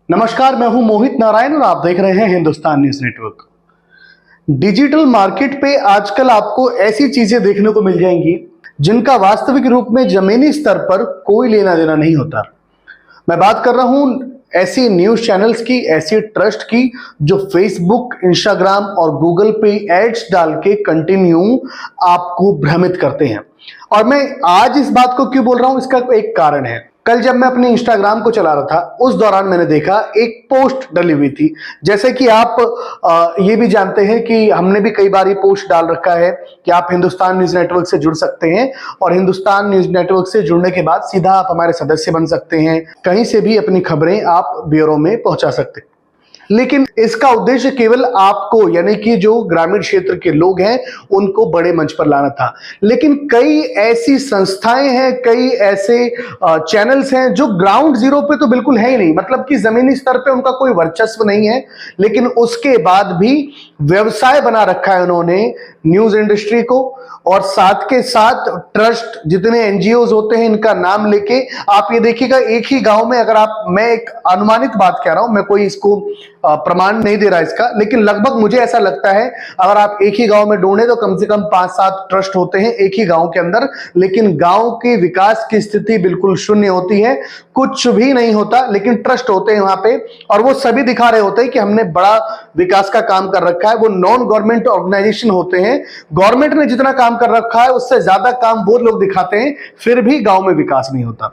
नमस्कार, मैं हूं मोहित नारायण और आप देख रहे हैं Hindustan news network. Digital market पे आजकल आपको ऐसी चीजें देखने को मिल जाएंगी जिनका वास्तविक रूप में जमीनी स्तर पर कोई लेना देना नहीं होता। मैं बात कर रहा हूं ऐसी न्यूज चैनल्स की, ऐसी ट्रस्ट की जो फेसबुक, इंस्टाग्राम और गूगल पे एड्स डाल के कंटिन्यू आपको भ्रमित करते हैं। और मैं आज इस बात को क्यों बोल रहा हूं, इसका एक कारण है। कल जब मैं अपने इंस्टाग्राम को चला रहा था उस दौरान मैंने देखा एक पोस्ट डली हुई थी। जैसे कि आप ये भी जानते हैं कि हमने भी कई बार ये पोस्ट डाल रखा है कि आप हिंदुस्तान न्यूज नेटवर्क से जुड़ सकते हैं और हिंदुस्तान न्यूज नेटवर्क से जुड़ने के बाद सीधा आप हमारे सदस्य बन सकते हैं, कहीं से भी अपनी खबरें आप ब्यूरो में पहुंचा सकते हैं। लेकिन इसका उद्देश्य केवल आपको, यानी कि जो ग्रामीण क्षेत्र के लोग हैं, उनको बड़े मंच पर लाना था। लेकिन कई ऐसी संस्थाएं हैं, कई ऐसे चैनल्स हैं जो ग्राउंड जीरो पे तो बिल्कुल है ही नहीं, मतलब कि जमीनी स्तर पे उनका कोई वर्चस्व नहीं है, लेकिन उसके बाद भी व्यवसाय बना रखा है उन्होंने न्यूज इंडस्ट्री को। और साथ के साथ ट्रस्ट, जितने एनजीओज होते हैं, इनका नाम लेके आप ये देखिएगा, एक ही गांव में, अगर आप, मैं एक अनुमानित बात कह रहा हूं, मैं कोई इसको प्रमाण नहीं दे रहा इसका, लेकिन लगभग मुझे ऐसा लगता है अगर आप एक ही गांव में ढूंढे तो कम से कम 5-7 ट्रस्ट होते हैं एक ही गांव के अंदर। लेकिन गांव के विकास की स्थिति बिल्कुल शून्य होती है, कुछ भी नहीं होता, लेकिन ट्रस्ट होते हैं वहां पे और वो सभी दिखा रहे होते हैं कि हमने बड़ा विकास का काम कर रखा है। वो नॉन गवर्नमेंट ऑर्गेनाइजेशन होते हैं, गवर्नमेंट ने जितना काम कर रखा है उससे ज्यादा काम वो लोग दिखाते हैं, फिर भी गांव में विकास नहीं होता।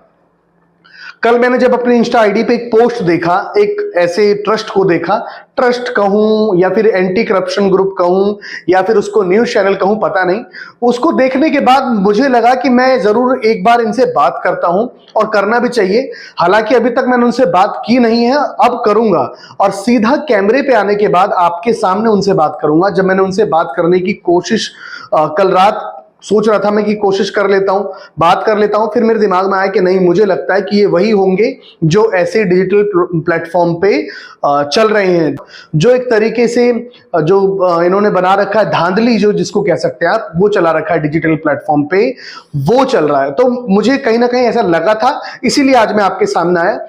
कल मैंने जब अपनी इंस्टा आईडी पे एक पोस्ट देखा, एक ऐसे ट्रस्ट को देखा, ट्रस्ट कहूं या फिर एंटी करप्शन ग्रुप कहूं या फिर उसको न्यूज चैनल कहूं, पता नहीं, उसको देखने के बाद मुझे लगा कि मैं जरूर एक बार इनसे बात करता हूं और करना भी चाहिए। हालांकि अभी तक मैंने उनसे बात की नहीं है, अब करूंगा और सीधा कैमरे पे आने के बाद आपके सामने उनसे बात करूंगा। जब मैंने उनसे बात करने की कोशिश कल रात सोच रहा था मैं कि कोशिश कर लेता हूं, बात कर लेता हूं, फिर मेरे दिमाग में आया कि नहीं, मुझे लगता है कि ये वही होंगे जो ऐसे डिजिटल प्लेटफॉर्म पे चल रहे हैं, जो एक तरीके से जो इन्होंने बना रखा है धांधली, जो जिसको कह सकते हैं आप, वो चला रखा है डिजिटल प्लेटफॉर्म पे, वो चल रहा है। तो मुझे कहीं ना कहीं ऐसा लगा था, इसीलिए आज मैं आपके सामने आया।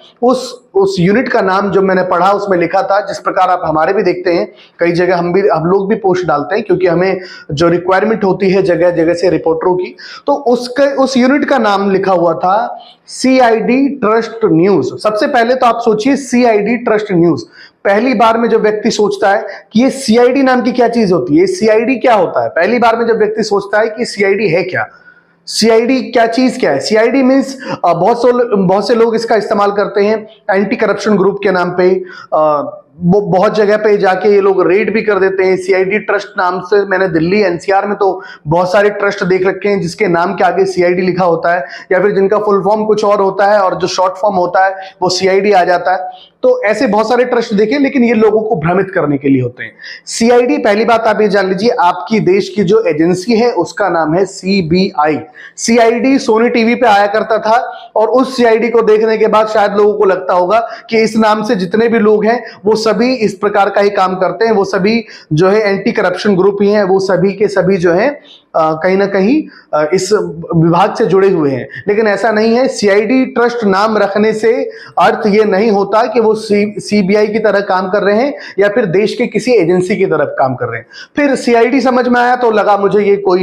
उस यूनिट का नाम जो मैंने पढ़ा उसमें लिखा था, जिस प्रकार आप हमारे भी देखते हैं कई जगह हम लोग भी पोस्ट डालते हैं, क्योंकि हमें जो रिक्वायरमेंट होती है जगह जगह से रिपोर्टरों की, तो उस यूनिट का नाम लिखा हुआ था CID ट्रस्ट न्यूज। सबसे पहले तो आप सोचिए, CID ट्रस्ट न्यूज, पहली बार में जब व्यक्ति सोचता है कि ये CID नाम की क्या चीज होती है, CID क्या होता है, पहली बार में जब व्यक्ति सोचता है कि CID है क्या, CID क्या चीज क्या है। CID मीन्स बहुत से लोग इसका इस्तेमाल करते हैं एंटी करप्शन ग्रुप के नाम पे। वो बहुत जगह पे जाके ये लोग रेड भी कर देते हैं CID ट्रस्ट नाम से। मैंने दिल्ली NCR में तो बहुत सारे ट्रस्ट देख रखे हैं जिसके नाम के आगे CID लिखा होता है, या फिर जिनका फुल फॉर्म कुछ और होता है और जो शॉर्ट फॉर्म होता है वो CID आ जाता है। तो ऐसे बहुत सारे ट्रस्ट देखे, लेकिन ये लोगों को भ्रमित करने के लिए होते हैं। CID, पहली बात आप ये जान लीजिए, आपकी देश की जो एजेंसी है उसका नाम है CBI। CID सोनी टीवी पे आया करता था और उस CID को देखने के बाद शायद लोगों को लगता होगा कि इस नाम से जितने भी लोग हैं वो सभी इस प्रकार का ही काम करते हैं, वो सभी जो है एंटी करप्शन ग्रुप ही हैं, वो सभी के सभी जो है कहीं ना कहीं इस विभाग से जुड़े हुए हैं। लेकिन ऐसा नहीं है। CID ट्रस्ट नाम रखने से अर्थ ये नहीं होता कि वो CBI की तरह काम कर रहे हैं या फिर देश के किसी एजेंसी की तरफ काम कर रहे हैं। फिर CID समझ में आया तो लगा मुझे ये कोई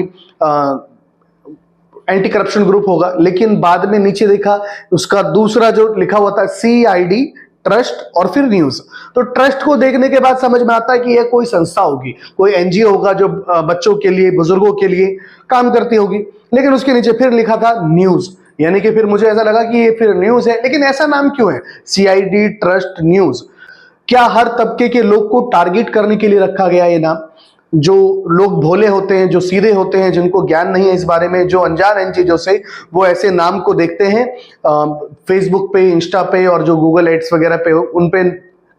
एंटी करप्शन ग्रुप होगा, लेकिन बाद में नीचे देखा उसका दूसरा जो लिखा हुआ था CID ट्रस्ट और फिर न्यूज। तो ट्रस्ट को देखने के बाद समझ में आता है कि यह कोई संस्था होगी, कोई NGO होगा जो बच्चों के लिए, बुजुर्गों के लिए काम करती होगी। लेकिन उसके नीचे फिर लिखा था न्यूज, यानी कि फिर मुझे ऐसा लगा कि ये फिर न्यूज है। लेकिन ऐसा नाम क्यों है CID ट्रस्ट न्यूज? क्या हर तबके के लोग को टारगेट करने के लिए रखा गया ये नाम? जो लोग भोले होते हैं, जो सीधे होते हैं, जिनको ज्ञान नहीं है इस बारे में, जो अनजान इन चीजों से, वो ऐसे नाम को देखते हैं फेसबुक पे, इंस्टा पे और जो गूगल एड्स वगैरह पे उन पे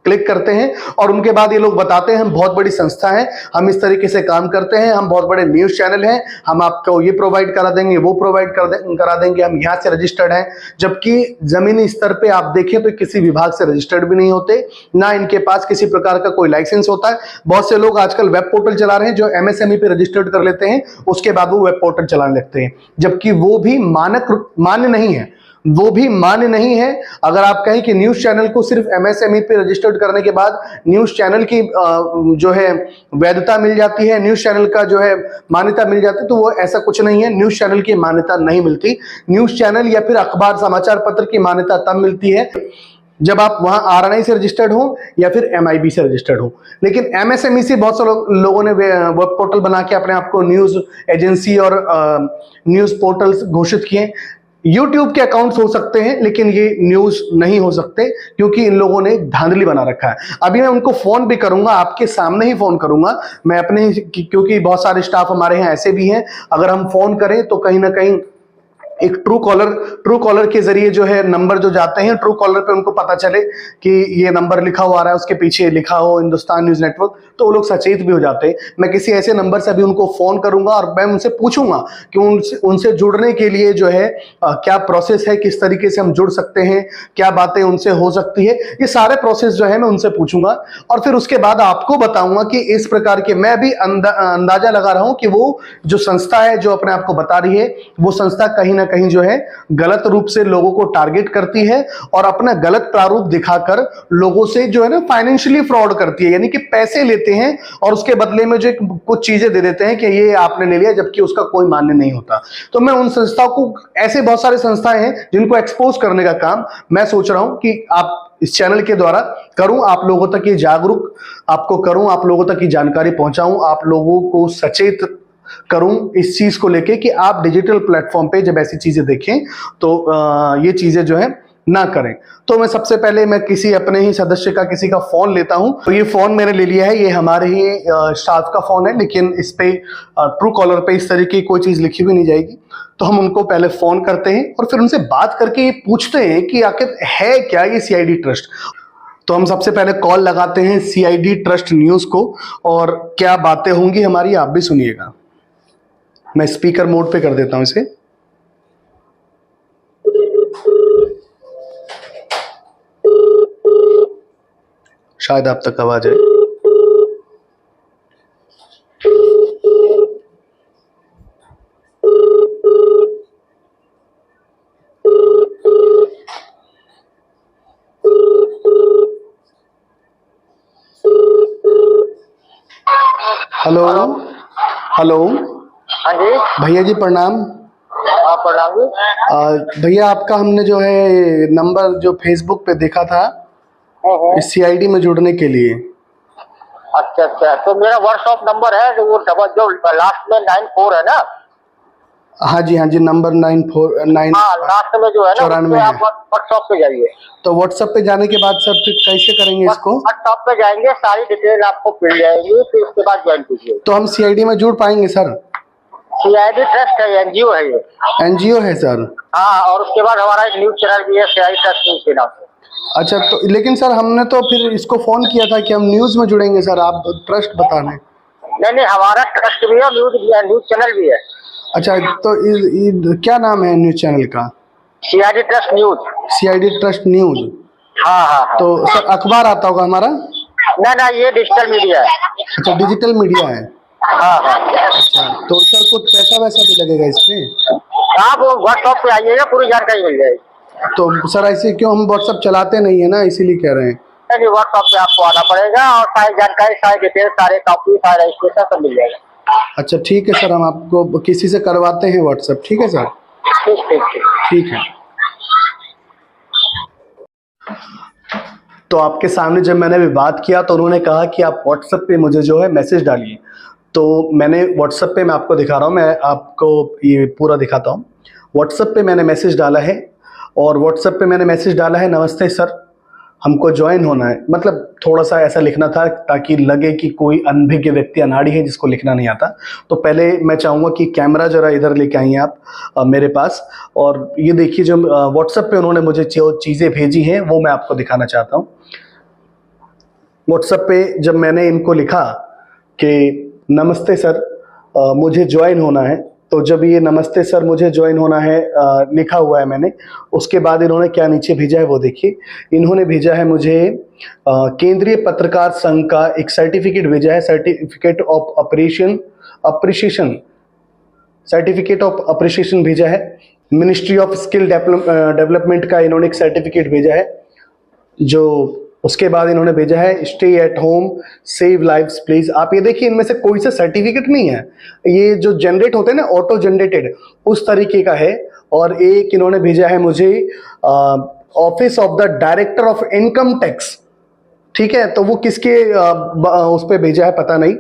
क्लिक करते हैं और उनके बाद ये लोग बताते हैं हम बहुत बड़ी संस्था है, हम इस तरीके से काम करते हैं, हम बहुत बड़े न्यूज चैनल हैं, हम आपको ये प्रोवाइड करा देंगे, वो प्रोवाइड करा देंगे, हम यहाँ से रजिस्टर्ड हैं। जबकि जमीनी स्तर पे आप देखें तो किसी विभाग से रजिस्टर्ड भी नहीं होते, ना इनके पास किसी प्रकार का कोई लाइसेंस होता है। बहुत से लोग आजकल वेब पोर्टल चला रहे हैं जो MSME पे रजिस्टर्ड कर लेते हैं, उसके बाद वो वेब पोर्टल चलाने लगते हैं, जबकि वो भी मान्य नहीं है। वो भी मान्य नहीं है। अगर आप कहें कि न्यूज चैनल को सिर्फ एमएसएमई पे रजिस्टर्ड करने के बाद न्यूज चैनल की जो है वैधता मिल जाती है, न्यूज चैनल का जो है मान्यता मिल जाती है, तो वो ऐसा कुछ नहीं है। न्यूज चैनल की मान्यता नहीं मिलती। न्यूज चैनल या फिर अखबार समाचार पत्र की मान्यता तब मिलती है जब आप वहां आरएनआई से रजिस्टर्ड हो या फिर एमआईबी से रजिस्टर्ड हो। लेकिन एमएसएमई से बहुत सारे लोगों ने वेब पोर्टल बना के अपने आप को न्यूज एजेंसी और न्यूज पोर्टल्स घोषित किए। यूट्यूब के अकाउंट्स हो सकते हैं लेकिन ये न्यूज नहीं हो सकते, क्योंकि इन लोगों ने धांधली बना रखा है। अभी मैं उनको फोन भी करूंगा, आपके सामने ही फोन करूंगा मैं अपने, क्योंकि बहुत सारे स्टाफ हमारे यहाँ ऐसे भी हैं, अगर हम फोन करें तो कहीं ना कहीं एक ट्रू कॉलर के जरिए जो है नंबर जो जाते हैं, ट्रू कॉलर पे उनको पता चले कि ये नंबर लिखा हुआ आ रहा है, उसके पीछे लिखा हो हिंदुस्तान न्यूज नेटवर्क, तो वो लोग सचेत भी हो जाते हैं। मैं किसी ऐसे नंबर से अभी उनको फोन करूंगा और मैं उनसे पूछूंगा कि उनसे जुड़ने के लिए जो है क्या प्रोसेस है, किस तरीके से हम जुड़ सकते हैं, क्या बातें उनसे हो सकती है। ये सारे प्रोसेस जो है मैं उनसे पूछूंगा और फिर उसके बाद आपको बताऊंगा कि इस प्रकार के, मैं भी अंदाजा लगा रहा हूं कि वो जो संस्था है जो अपने आप को बता रही है, वो संस्था कहीं ना कहीं जो है गलत रूप से लोगों को टारगेट करती है और अपना गलत प्रारूप दिखाकर लोगों से जो है ना फाइनेंशियली फ्रॉड करती है। यानी कि पैसे लेते हैं और उसके बदले में जो कुछ चीजें दे देते हैं कि ये आपने ले लिया, जबकि उसका कोई मान्य नहीं होता। तो मैं उन संस्थाओं को, ऐसे बहुत सारे संस्थाएं हैं जिनको एक्सपोज करने का काम मैं सोच रहा हूं कि आप इस चैनल के द्वारा करूं, आप लोगों तक ये जागरूक आपको करूं, आप लोगों तक ये जानकारी पहुंचाऊं, आप लोगों को सचेत करूं इस चीज को लेके कि आप डिजिटल प्लेटफॉर्म पे जब ऐसी चीजें देखें तो ये चीजें जो है ना करें। तो मैं सबसे पहले मैं किसी अपने ही सदस्य का, किसी का फोन लेता हूं। तो ये फोन मैंने ले लिया है, ये हमारे ही स्टाफ का फोन है, लेकिन इस पे ट्रू कॉलर पे इस तरीके की कोई चीज लिखी हुई नहीं जाएगी। तो हम उनको पहले फोन करते हैं और फिर उनसे बात करके ये पूछते हैं कि आखिर है क्या ये सीआईडी ट्रस्ट। तो हम सबसे पहले कॉल लगाते हैं सीआईडी ट्रस्ट न्यूज को और क्या बातें होंगी हमारी आप भी सुनिएगा। मैं स्पीकर मोड पे कर देता हूं इसे। शायद आप तक आवाज आए। Hello hello. हाँ जी भैया जी प्रणाम। हाँ प्रणाम जी। भैया आपका हमने जो है नंबर जो फेसबुक पे देखा था इस सीआईडी में जुड़ने के लिए। अच्छा अच्छा, तो मेरा व्हाट्सएप नंबर है जो जो लास्ट में 94 है ना। हाँ जी नंबर 949। हाँ लास्ट में जो है ना, 94 आप व्हाट्सएप पे जाइए। तो व्हाट्सएप पे जाने के बाद सर फिर कैसे करेंगे इसको? व्हाट्सएप पे जाएंगे, सारी डिटेल आपको मिल जाएगी, फिर उसके बाद ज्वाइन कीजिए। तो हम सीआईडी में जुड़ पाएंगे सर? सीआईडी ट्रस्ट है, एनजीओ है ये। एनजीओ है सर? हाँ, और उसके बाद हमारा एक न्यूज चैनल भी है सीआईडी ट्रस्ट न्यूज के नाम से। अच्छा, तो लेकिन सर हमने तो फिर इसको फोन किया था कि हम न्यूज में जुड़ेंगे सर, आप ट्रस्ट बता दें। नहीं, हमारा ट्रस्ट भी है, न्यूज भी है, न्यूज चैनल भी है। अच्छा, तो क्या नाम है न्यूज चैनल का? CID trust news. CID trust news. हाँ। तो सर अखबार आता होगा हमारा? ना, ये डिजिटल मीडिया है। अच्छा, डिजिटल मीडिया है। हाँ। अच्छा, तो सर कुछ पैसा वैसा भी लगेगा इस पे? आप व्हाट्सएप पे आइएगा, पूरी जानकारी मिल जाएगी। तो सर ऐसे क्यों, हम व्हाट्सएप चलाते नहीं है ना, इसीलिए कह रहे हैं। नहीं, व्हाट्सएप पे आपको आना पड़ेगा और सारी जानकारी, सारी डिटेल, सारे कॉपी, सारा रजिस्ट्रेशन सब मिल जाएगा। अच्छा ठीक है सर, हम आपको किसी से करवाते हैं व्हाट्सएप। ठीक है सर? ठीक है। तो आपके सामने जब मैंने अभी बात किया तो उन्होंने कहा कि आप व्हाट्सएप पे मुझे जो है मैसेज डालिए। तो मैंने व्हाट्सएप पे, मैं आपको दिखा रहा हूँ, मैं आपको ये पूरा दिखाता हूँ। व्हाट्सएप पे मैंने मैसेज डाला है और व्हाट्सएप पे मैंने मैसेज डाला है, नमस्ते सर, हमको ज्वाइन होना है। मतलब थोड़ा सा ऐसा लिखना था ताकि लगे कि कोई अनभिज्ञ व्यक्ति, अनाड़ी है जिसको लिखना नहीं आता। तो पहले मैं चाहूँगा कि कैमरा जरा इधर लेके आइए आप मेरे पास, और ये देखिए जो व्हाट्सएप पे उन्होंने मुझे जो चीज़ें भेजी हैं वो मैं आपको दिखाना चाहता हूँ। व्हाट्सएप पे जब मैंने इनको लिखा कि नमस्ते सर, मुझे ज्वाइन होना है, तो जब ये नमस्ते सर मुझे ज्वाइन होना है लिखा हुआ है मैंने, उसके बाद इन्होंने क्या नीचे भेजा है वो देखिए। इन्होंने भेजा है मुझे केंद्रीय पत्रकार संघ का एक सर्टिफिकेट भेजा है, सर्टिफिकेट ऑफ अप्रिशिएशन भेजा है। मिनिस्ट्री ऑफ स्किल डेवलपमेंट का इन्होंने एक सर्टिफिकेट भेजा है, जो उसके बाद इन्होंने भेजा है stay at home save lives please. आप ये देखिए, इनमें से कोई सा सर्टिफिकेट नहीं है, ये जो जनरेट होते हैं ना ऑटो जनरेटेड उस तरीके का है। और एक इन्होंने भेजा है मुझे office of the director of income tax, ठीक है, तो वो किसके उस पर भेजा है पता नहीं।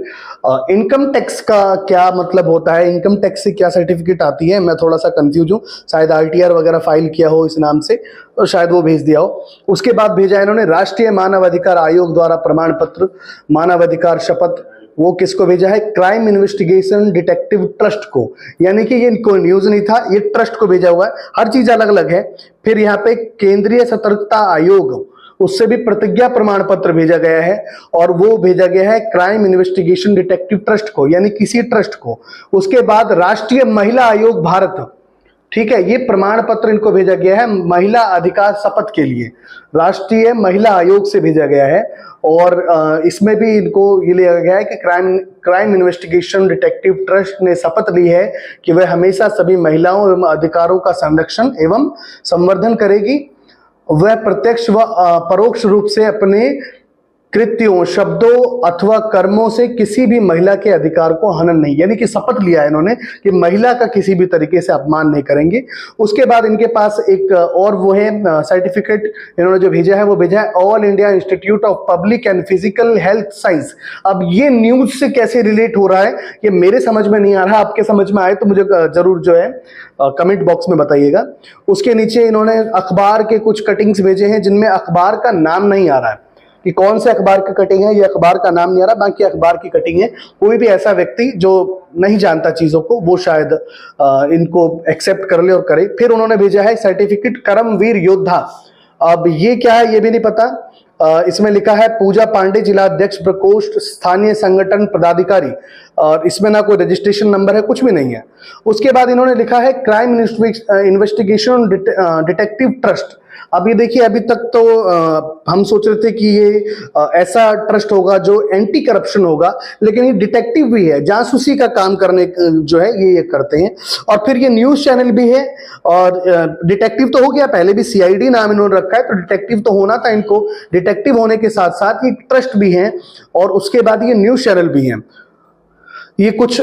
इनकम टैक्स का क्या मतलब होता है, इनकम टैक्स से क्या सर्टिफिकेट आती है, मैं थोड़ा सा कंफ्यूज हूँ। शायद आरटीआर वगैरह फाइल किया हो इस नाम से, तो शायद वो भेज दिया हो। उसके बाद भेजा है इन्होंने राष्ट्रीय मानवाधिकार आयोग द्वारा प्रमाण पत्र मानवाधिकार शपथ, वो किसको भेजा है, क्राइम इन्वेस्टिगेशन डिटेक्टिव ट्रस्ट को, यानी कि ये कोई न्यूज नहीं था, ये ट्रस्ट को भेजा हुआ है, हर चीज अलग अलग है। फिर यहाँ पे केंद्रीय सतर्कता आयोग, उससे भी प्रतिज्ञा प्रमाण पत्र भेजा गया है, और वो भेजा गया है क्राइम इन्वेस्टिगेशन डिटेक्टिव ट्रस्ट को, यानी किसी ट्रस्ट को। उसके बाद राष्ट्रीय महिला आयोग भारत, ठीक है, ये प्रमाण पत्र इनको भेजा गया है महिला अधिकार शपथ के लिए, राष्ट्रीय महिला आयोग से भेजा गया है। और इसमें भी इनको ये लिया गया है कि क्राइम इन्वेस्टिगेशन डिटेक्टिव ट्रस्ट ने शपथ ली है कि वह हमेशा सभी महिलाओं एवं अधिकारों का संरक्षण एवं संवर्धन करेगी। वह प्रत्यक्ष व परोक्ष रूप से अपने कृत्यों, शब्दों अथवा कर्मों से किसी भी महिला के अधिकार को हनन नहीं, यानी कि शपथ लिया है इन्होंने कि महिला का किसी भी तरीके से अपमान नहीं करेंगे। उसके बाद इनके पास एक और वो है सर्टिफिकेट इन्होंने जो भेजा है, वो भेजा है all India institute of public and physical health science. अब ये न्यूज से कैसे रिलेट हो रहा है ये मेरे समझ में नहीं आ रहा, आपके समझ में आए तो मुझे जरूर जो है कमेंट बॉक्स में बताइएगा। उसके नीचे इन्होंने अखबार के कुछ कटिंग्स भेजे हैं जिनमें अखबार का नाम नहीं आ रहा है कि कौन से अखबार की कटिंग है, ये अखबार का नाम नहीं आ रहा, बाकी अखबार की कटिंग है। कोई भी ऐसा व्यक्ति जो नहीं जानता चीजों को वो शायद इनको एक्सेप्ट कर ले और करे। फिर उन्होंने भेजा है सर्टिफिकेट कर्मवीर योद्धा। अब ये क्या है ये भी नहीं पता। इसमें लिखा है पूजा पांडे जिला अध्यक्ष प्रकोष्ठ स्थानीय संगठन पदाधिकारी, और इसमें ना कोई रजिस्ट्रेशन नंबर है, कुछ भी नहीं है। उसके बाद इन्होंने लिखा है क्राइम इन्वेस्टिगेशन डिटेक्टिव ट्रस्ट। अब ये देखिए, अभी तक तो हम सोच रहे थे कि ये ऐसा ट्रस्ट होगा जो एंटी करप्शन होगा, लेकिन ये डिटेक्टिव भी है, जासूसी का काम करने जो है ये करते हैं। और फिर ये न्यूज चैनल भी है, और डिटेक्टिव तो हो गया, पहले भी सीआईडी नाम इन्होंने रखा है तो डिटेक्टिव तो होना था इनको। डिटेक्टिव होने के साथ साथ ये ट्रस्ट भी है, और उसके बाद ये न्यूज चैनल भी है। ये कुछ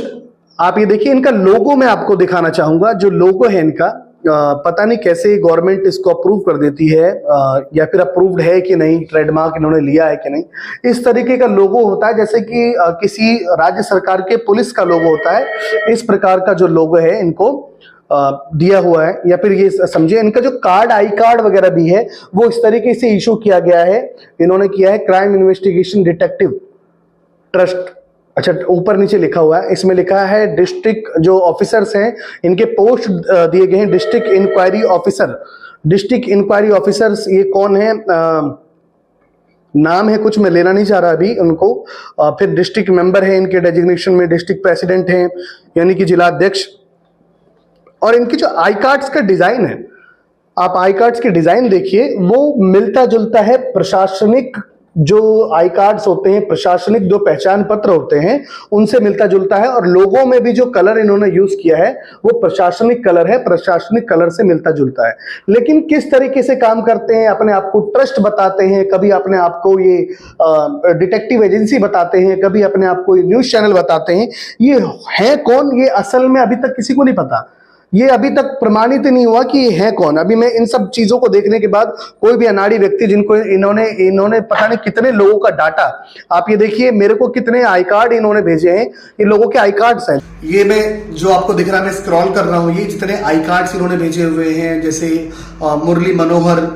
आप ये देखिए, इनका लोगो मैं आपको दिखाना चाहूंगा। जो लोगो है इनका, पता नहीं कैसे गवर्नमेंट इसको अप्रूव कर देती है, या फिर अप्रूव्ड है कि नहीं, ट्रेडमार्क इन्होंने लिया है कि नहीं। इस तरीके का लोगो होता है जैसे कि किसी राज्य सरकार के पुलिस का लोगो होता है, इस प्रकार का जो लोगो है इनको दिया हुआ है। या फिर ये समझिए इनका जो कार्ड, आई कार्ड वगैरह भी है वो इस तरीके से इशू किया गया है, इन्होंने किया है क्राइम इन्वेस्टिगेशन डिटेक्टिव ट्रस्ट। अच्छा, ऊपर नीचे लिखा हुआ है, इसमें लिखा है डिस्ट्रिक्ट जो ऑफिसर्स हैं इनके पोस्ट दिए गए हैं, district inquiry officer. District inquiry officers ये कौन है, नाम है कुछ, मैं लेना नहीं चाह रहा अभी उनको। फिर डिस्ट्रिक्ट मेंबर है इनके डेजिग्नेशन में, डिस्ट्रिक्ट प्रेसिडेंट हैं यानी कि जिला अध्यक्ष। और इनके जो आई कार्ड्स का डिजाइन है, आप आई कार्ड्स के डिजाइन देखिए, वो मिलता जुलता है प्रशासनिक जो आई कार्ड्स होते हैं, प्रशासनिक जो पहचान पत्र होते हैं उनसे मिलता जुलता है। और लोगों में भी जो कलर इन्होंने यूज किया है वो प्रशासनिक कलर है, प्रशासनिक कलर से मिलता जुलता है। लेकिन किस तरीके से काम करते हैं, अपने आप को ट्रस्ट बताते हैं, कभी अपने आप को ये डिटेक्टिव एजेंसी बताते हैं, कभी अपने आप को न्यूज चैनल बताते हैं, ये है कौन, ये असल में अभी तक किसी को नहीं पता। ये अभी तक प्रमाणित नहीं हुआ कि ये है कौन। अभी मैं इन सब चीजों को देखने के बाद कोई भी अनाड़ी व्यक्ति, जिनको इन्होंने पता नहीं कितने लोगों का डाटा, आप ये देखिए मेरे को कितने आई कार्ड इन्होंने भेजे हैं, ये लोगों के आई कार्ड्स हैं। ये मैं जो आपको दिख रहा है, मैं स्क्रॉल कर रहा हूँ, ये जितने आई कार्ड्स इन्होंने भेजे हुए हैं, जैसे मुरली मनोहर,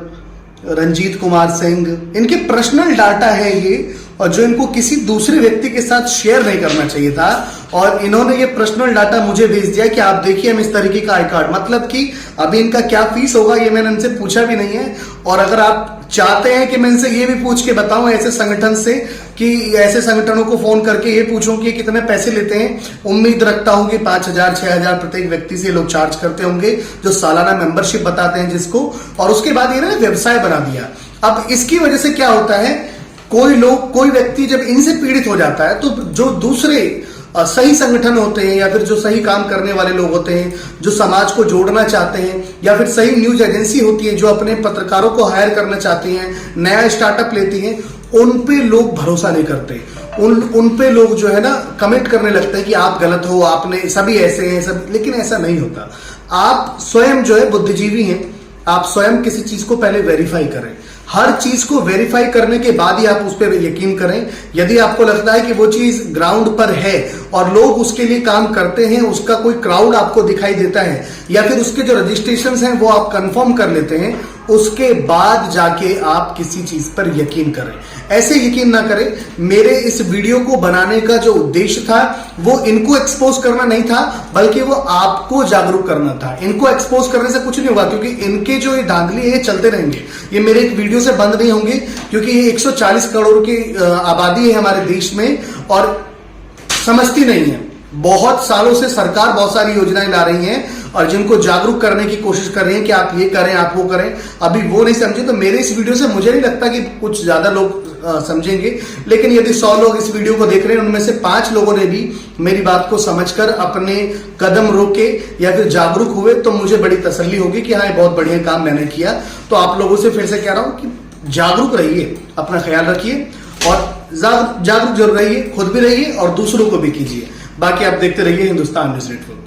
रंजीत कुमार सिंह, इनके पर्सनल डाटा है ये, और जो इनको किसी दूसरे व्यक्ति के साथ शेयर नहीं करना चाहिए था। और इन्होंने ये पर्सनल डाटा मुझे भेज दिया कि आप देखिए हम इस तरीके का आई कार्ड, मतलब कि अभी इनका क्या फीस होगा ये मैंने इनसे पूछा भी नहीं है। और अगर आप चाहते हैं कि मैं इनसे ये भी पूछ के बताऊं ऐसे संगठन से, कि ऐसे संगठनों को फोन करके ये पूछूं कि कितने पैसे लेते हैं, उम्मीद रखता हूं कि 5,000 6,000 प्रत्येक व्यक्ति से लोग चार्ज करते होंगे, जो सालाना मेंबरशिप बताते हैं जिसको। और उसके बाद इन्होंने व्यवसाय बना दिया। अब इसकी वजह से क्या होता है, कोई व्यक्ति जब इनसे पीड़ित हो जाता है तो जो दूसरे सही संगठन होते हैं या फिर जो सही काम करने वाले लोग होते हैं, जो समाज को जोड़ना चाहते हैं, या फिर सही न्यूज एजेंसी होती है जो अपने पत्रकारों को हायर करना चाहती हैं, नया स्टार्टअप लेती हैं, उन पे लोग भरोसा नहीं करते। उन पे लोग जो है ना कमेंट करने लगते हैं कि आप गलत हो, आपने सभी ऐसे हैं सब, लेकिन ऐसा नहीं होता। आप स्वयं जो है बुद्धिजीवी हैं, आप स्वयं किसी चीज को पहले वेरीफाई करें। हर चीज को वेरीफाई करने के बाद ही आप उस पर यकीन करें। यदि आपको लगता है कि वो चीज ग्राउंड पर है और लोग उसके लिए काम करते हैं, उसका कोई क्राउड आपको दिखाई देता है, या फिर उसके जो रजिस्ट्रेशन हैं वो आप कंफर्म कर लेते हैं, उसके बाद जाके आप किसी चीज पर यकीन करें। ऐसे यकीन ना करें। मेरे इस वीडियो को बनाने का जो उद्देश्य था वो इनको एक्सपोज करना नहीं था, बल्कि वो आपको जागरूक करना था। इनको एक्सपोज करने से कुछ नहीं होगा, क्योंकि इनके जो ये धांधली है चलते रहेंगे, ये मेरे एक वीडियो से बंद नहीं होंगे, क्योंकि ये 140 करोड़ की आबादी है हमारे देश में और समझती नहीं है। बहुत सालों से सरकार बहुत सारी योजनाएं ला रही है और जिनको जागरूक करने की कोशिश कर रही है कि आप ये करें, आप वो करें, अभी वो नहीं समझे। तो मेरे इस वीडियो से मुझे नहीं लगता कि कुछ ज्यादा लोग समझेंगे, लेकिन यदि 100 लोग इस वीडियो को देख रहे हैं, उनमें से 5 लोगों ने भी मेरी बात को समझकर अपने कदम रोके या फिर जागरूक हुए, तो मुझे बड़ी तसल्ली होगी कि हाँ, ये बहुत बढ़िया काम मैंने किया। तो आप लोगों से फिर से कह रहा हूं कि जागरूक रहिए, अपना ख्याल रखिए और जागरूक जरूर रहिए, खुद भी रहिए और दूसरों को भी कीजिए। बाकी आप देखते रहिए हिंदुस्तान न्यूज नेटवर्क।